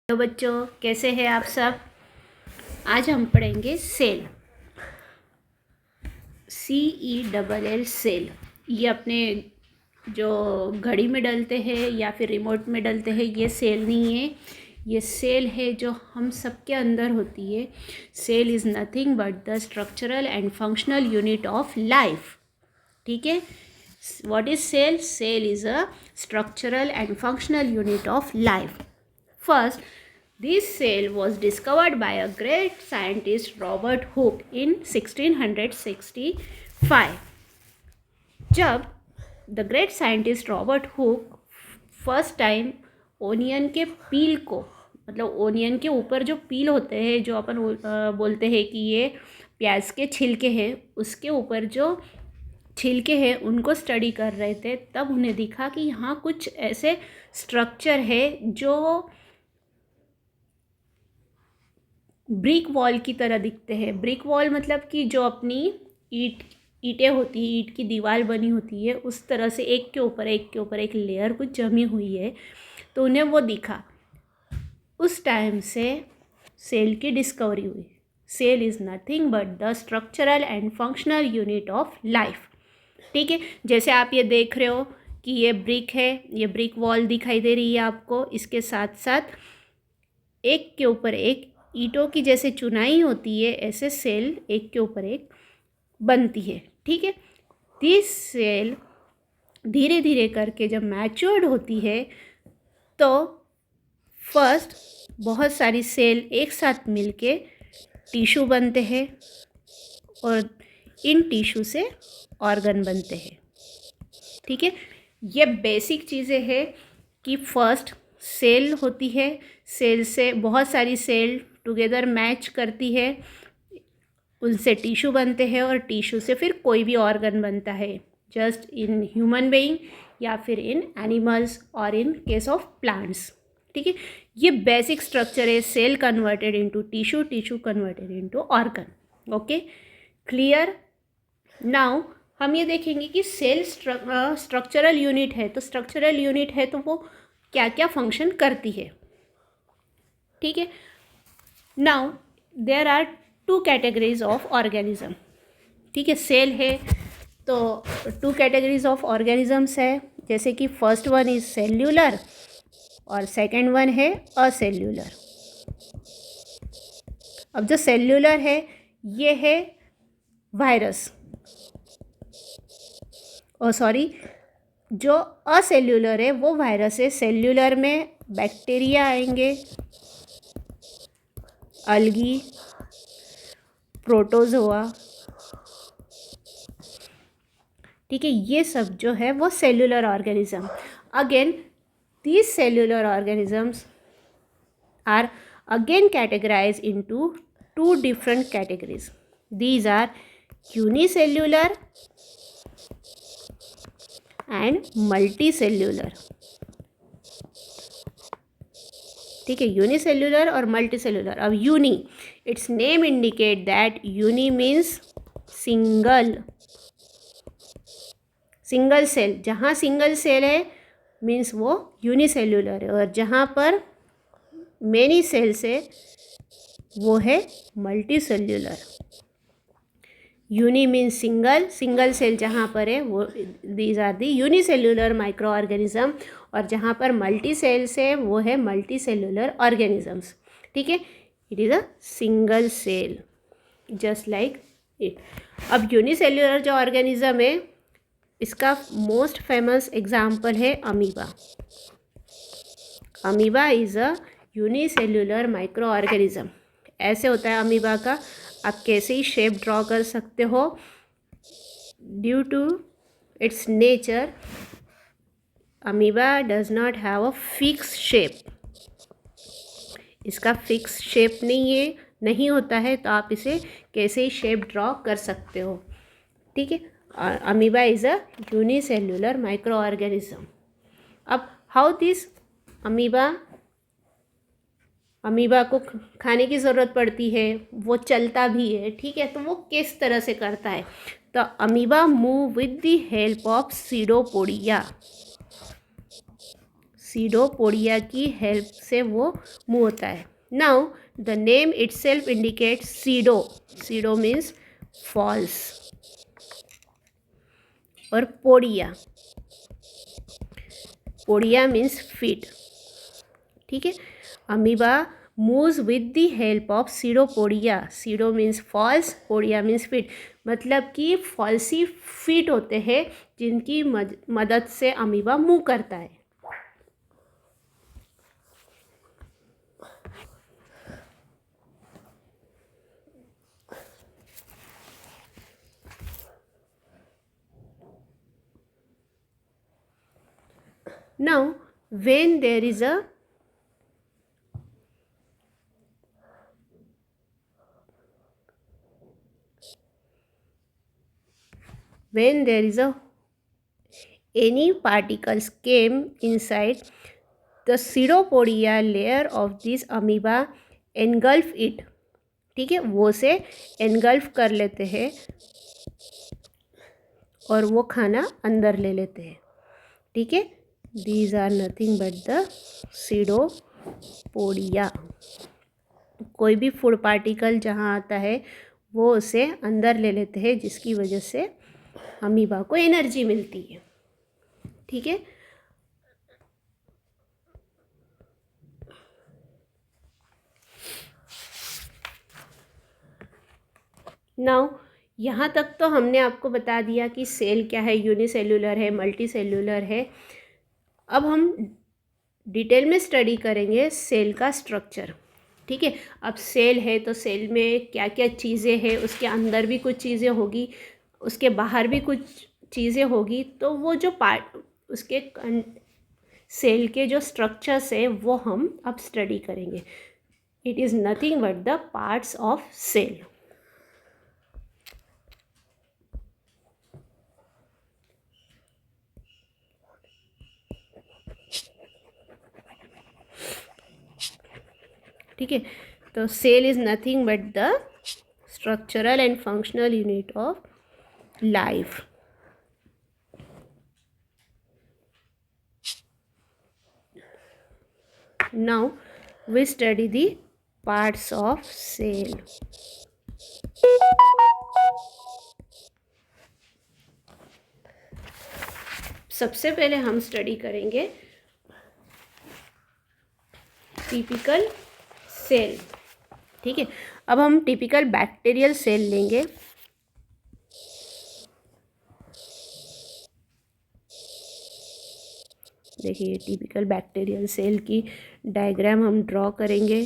तो बच्चों, कैसे हैं आप सब। आज हम पढ़ेंगे सेल, CELL सेल। ये अपने जो घड़ी में डलते हैं या फिर रिमोट में डलते हैं, ये सेल नहीं है। ये सेल है जो हम सबके अंदर होती है। Cell is nothing but the structural and functional unit of life. ठीक है, what is cell? Cell is a structural and functional unit of life. First, this cell was discovered by a great scientist Robert Hooke in 1665. जब the great scientist Robert Hooke first time onion के पील को, मतलब onion के ऊपर जो पील होते हैं, जो अपन बोलते हैं कि ये प्याज के छिलके हैं, उसके ऊपर जो छिलके हैं उनको स्टडी कर रहे थे, तब उन्हें दिखा कि यहाँ कुछ ऐसे स्ट्रक्चर है जो ब्रिक वॉल की तरह दिखते हैं. ब्रिक वॉल मतलब कि जो अपनी ईंटें होती है, ईंट की दीवार बनी होती है, उस तरह से एक के ऊपर एक लेयर कुछ जमी हुई है. तो उन्हें वो दिखा. उस टाइम से सेल की डिस्कवरी हुई. Cell is nothing but the structural and functional unit of life. ठीक है, जैसे आप ये देख रहे हो कि ये ब्रिक है, ये ब्रिक वॉल दिखाई दे रही है आपको. इसके साथ साथ एक के ऊपर एक ईंटों की जैसे चुनाई होती है, ऐसे सेल एक के ऊपर एक बनती है. ठीक है, दिस सेल धीरे धीरे करके जब मैच्योर्ड होती है तो फर्स्ट बहुत सारी सेल एक साथ मिलके टिश्यू बनते हैं और इन टिश्यू से ऑर्गन बनते हैं. ठीक है, ये बेसिक चीज़ें हैं कि फर्स्ट सेल होती है, सेल से बहुत सारी सेल टुगेदर मैच करती है, उनसे टिश्यू बनते हैं और टिश्यू से फिर कोई भी ऑर्गन बनता है, जस्ट इन ह्यूमन बीइंग या फिर इन एनिमल्स और इन केस ऑफ प्लांट्स. ठीक है, ये बेसिक स्ट्रक्चर है. Cell converted into tissue, tissue converted into organ. Okay, clear. Now हम ये देखेंगे कि सेल स्ट्रक्चरल यूनिट है. तो स्ट्रक्चरल यूनिट है तो वो क्या क्या फंक्शन करती है. ठीक है, now there are 2 categories of organism. ठीक है, सेल है तो 2 कैटेगरीज ऑफ ऑर्गेनिजम्स है. जैसे कि फर्स्ट वन इज सेल्यूलर और सेकेंड वन है असेल्यूलर. अब जो सेल्यूलर है ये है वायरस, और सॉरी, जो असेल्यूलर है वो वायरस है. सेल्यूलर में बैक्टीरिया आएंगे, अलगी, प्रोटोजोआ. ठीक है, ये सब जो है वो cellular organism. Again these cellular organisms are again categorize into 2 different categories. These are unicellular and multicellular. ठीक है, यूनिसेल्यूलर और मल्टीसेल्यूलर. अब uni, its name indicate that uni means single cell. जहाँ सिंगल सेल है मीन्स वो यूनिसेल्यूलर है, और जहाँ पर मेनी सेल्स है वो है multicellular. Uni means single cell जहाँ पर है वो, these are the unicellular micro organism. और जहाँ पर मल्टी सेल्स है वो है मल्टीसेल्यूलर ऑर्गेनिजम्स. ठीक है, it is a single cell just like it. अब यूनिसेल्यूलर जो ऑर्गेनिज्म है, इसका मोस्ट फेमस एग्जाम्पल है amoeba. Amoeba is a unicellular micro organism. ऐसे होता है अमीबा का. आप कैसे ही शेप ड्रॉ कर सकते हो. Due to its nature, amoeba does not have a fix shape. इसका फिक्स शेप नहीं होता है, तो आप इसे कैसे ही शेप ड्रॉ कर सकते हो. ठीक है, amoeba is a unicellular micro organism. अब हाउ दिस अमीबा को खाने की ज़रूरत पड़ती है, वो चलता भी है. ठीक है, तो वो किस तरह से करता है? तो amoeba move with the help of pseudopodia. Pseudopodia की हेल्प से वो मूव होता है. Now the name itself indicates pseudo. Pseudo means false और पोडिया. Podia means feet. ठीक है. Amoeba moves with the help of pseudopodia. Pseudo means false, podia means feet. मतलब कि फॉल्सी फीट होते हैं जिनकी मदद से अमीबा मूव करता है. Now, when there is a any particles came inside the pseudopodia layer of this amoeba engulf it. ठीक है, वो से engulf कर लेते हैं और वो खाना अंदर ले लेते हैं. ठीक है. These are nothing but the pseudopodia. कोई भी फूड पार्टिकल जहाँ आता है वो उसे अंदर ले लेते हैं, जिसकी वजह से अमीबा को एनर्जी मिलती है. ठीक है. नाउ यहाँ तक तो हमने आपको बता दिया कि सेल क्या है, यूनिसेल्यूलर है, मल्टी सेल्यूलर है. अब हम डिटेल में स्टडी करेंगे सेल का स्ट्रक्चर. ठीक है. अब सेल है तो सेल में क्या क्या चीज़ें हैं, उसके अंदर भी कुछ चीज़ें होगी, उसके बाहर भी कुछ चीज़ें होगी. तो वो जो पार्ट उसके सेल के जो स्ट्रक्चर्स है वो हम अब स्टडी करेंगे. It is nothing but the parts of cell. ठीक है. तो cell is nothing but the structural and functional unit of life. Now we study the parts of cell. सबसे पहले हम स्टडी करेंगे टिपिकल सेल. ठीक है. अब हम टिपिकल बैक्टीरियल सेल लेंगे. देखिए टिपिकल बैक्टीरियल सेल की डायग्राम हम ड्रॉ करेंगे.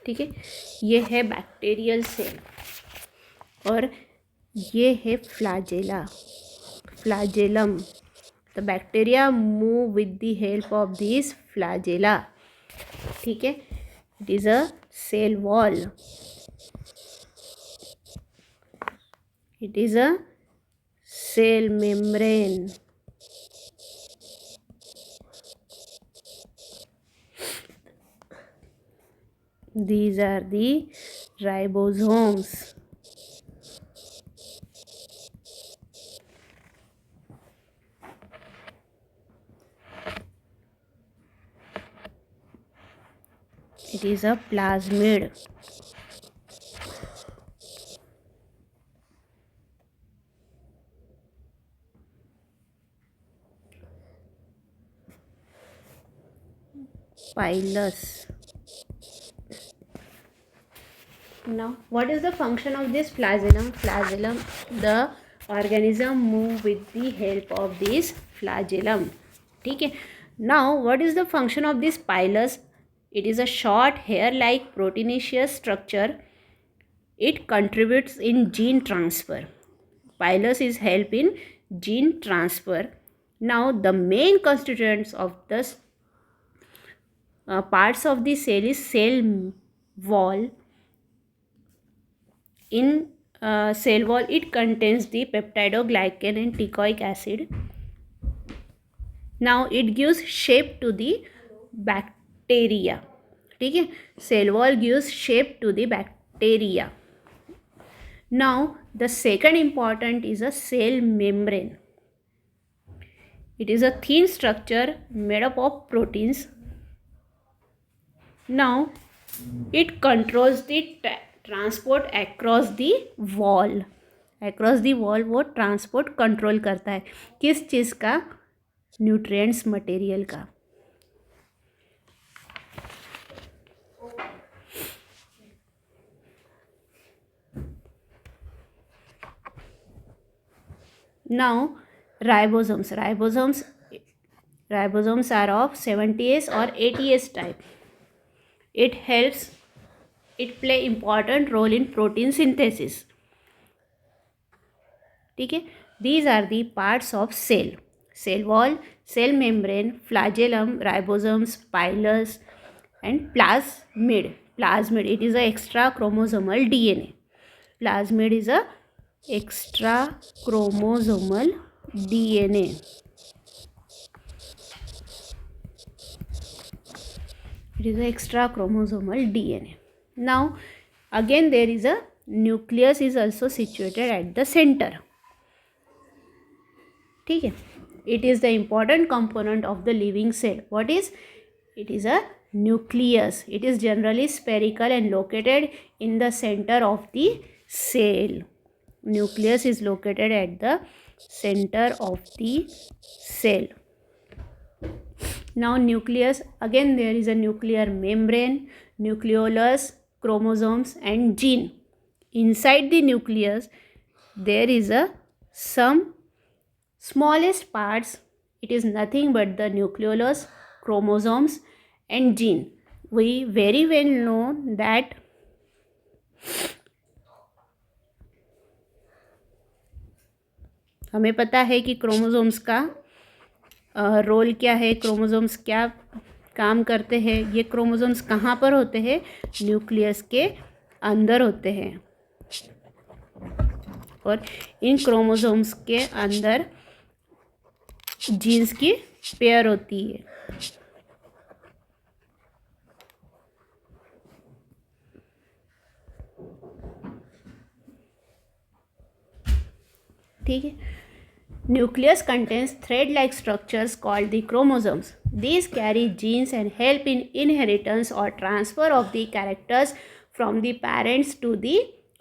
ठीक है. ये है बैक्टीरियल सेल और ये है flagella, flagellum. The bacteria move with the help of this flagella. ठीक है. It is a cell wall. It is a cell membrane. These are the ribosomes. It is a plasmid. Pilus. Now, what is the function of this flagellum? Flagellum, the organism move with the help of this flagellum. ठीक है. Now, what is the function of this pilus? It is a short hair-like proteinaceous structure It contributes in gene transfer. Pilus is help in gene transfer. Now the main constituents of the parts of the cell is cell wall. In cell wall, it contains the peptidoglycan and teichoic acid. Now it gives shape to the bacteria. ठीक है, cell wall gives shape to the bacteria. Now the second important is a cell membrane. It is a thin structure made up of proteins. Now it controls the transport across the wall. Across the wall वो transport control करता है. किस चीज़ का? Nutrients material का. Now ribosomes. Ribosomes are of 70S और 80S type. It play important role in protein synthesis. ठीक है. These are the parts of cell. Cell wall, cell membrane, flagellum, ribosomes, pilus and plasmid. Plasmid, it is a extra chromosomal DNA. Plasmid is a extra chromosomal DNA. It is a extra chromosomal DNA. Now again there is a nucleus is also situated at the center. ठीक है. It is the important component of the living cell. What is? It is a nucleus. It is generally spherical and located in the center of the cell. Nucleus is located at the center of the cell. Now nucleus, again there is a nuclear membrane, nucleolus, chromosomes and gene. Inside the nucleus there is a some smallest parts. It is nothing but the nucleolus, chromosomes and gene. We very well know that हमें पता है कि chromosomes का role क्या है, chromosomes क्या काम करते हैं. ये क्रोमोसोम्स कहाँ पर होते हैं? न्यूक्लियस के अंदर होते हैं. और इन क्रोमोसोम्स के अंदर जीन्स की पेयर होती है. ठीक है. Nucleus contains thread-like structures called the chromosomes. These carry genes and help in inheritance or transfer of the characters from the parents to the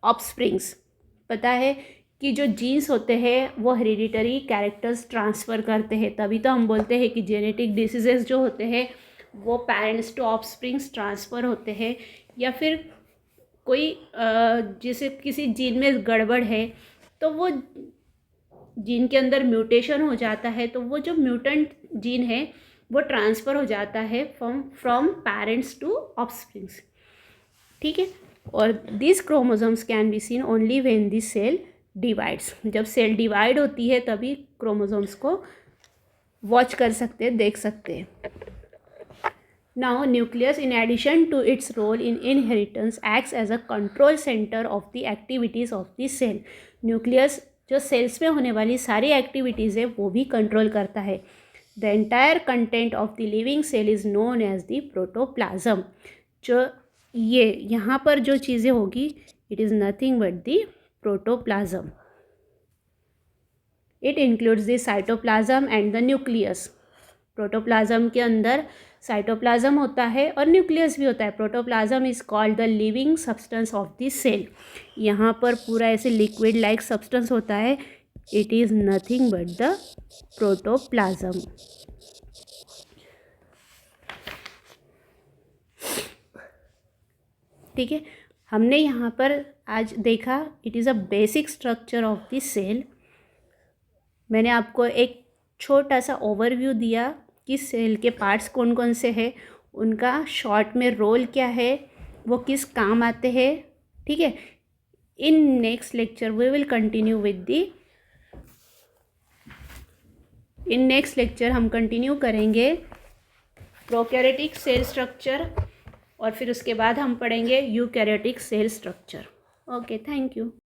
offsprings. पता है कि जो जीन्स होते हैं वो हेरिडिटरी कैरेक्टर्स ट्रांसफ़र करते हैं. तभी तो हम बोलते हैं कि जेनेटिक डिसीजेस जो होते हैं वो पेरेंट्स टू ऑफस्प्रिंग्स ट्रांसफ़र होते हैं. या फिर कोई जैसे किसी जीन में गड़बड़ है तो वो जीन के अंदर म्यूटेशन हो जाता है, तो वो जो म्यूटेंट जीन है वो ट्रांसफ़र हो जाता है फ्रॉम पेरेंट्स टू ऑफस्प्रिंग्स. ठीक है. और this chromosomes can be seen only when this cell divides. जब सेल डिवाइड होती है तभी क्रोमोसोम्स को वॉच कर सकते हैं, देख सकते हैं. Now nucleus in addition to its role in inheritance acts as a control centre of the activities of the cell. Nucleus जो सेल्स में होने वाली सारी एक्टिविटीज़ है वो भी कंट्रोल करता है. The entire content of the living cell is known as the protoplasm. जो ये यहाँ पर जो चीज़ें होगी it is nothing but the protoplasm. It includes the cytoplasm and the nucleus. Protoplasm के अंदर साइटोप्लाज्म होता है और न्यूक्लियस भी होता है. Protoplasm is called the living substance of the cell. यहाँ पर पूरा ऐसे लिक्विड लाइक सब्सटेंस होता है. It is nothing but the protoplasm. ठीक है. हमने यहाँ पर आज देखा it is a basic structure of the cell. मैंने आपको एक छोटा सा ओवरव्यू दिया कि सेल के पार्ट्स कौन कौन से हैं, उनका शॉर्ट में रोल क्या है, वो किस काम आते हैं. ठीक है. In next lecture we will continue with the in next lecture हम कंटिन्यू करेंगे प्रोकैरियोटिक सेल स्ट्रक्चर और फिर उसके बाद हम पढ़ेंगे eukaryotic cell structure. Okay, thank you.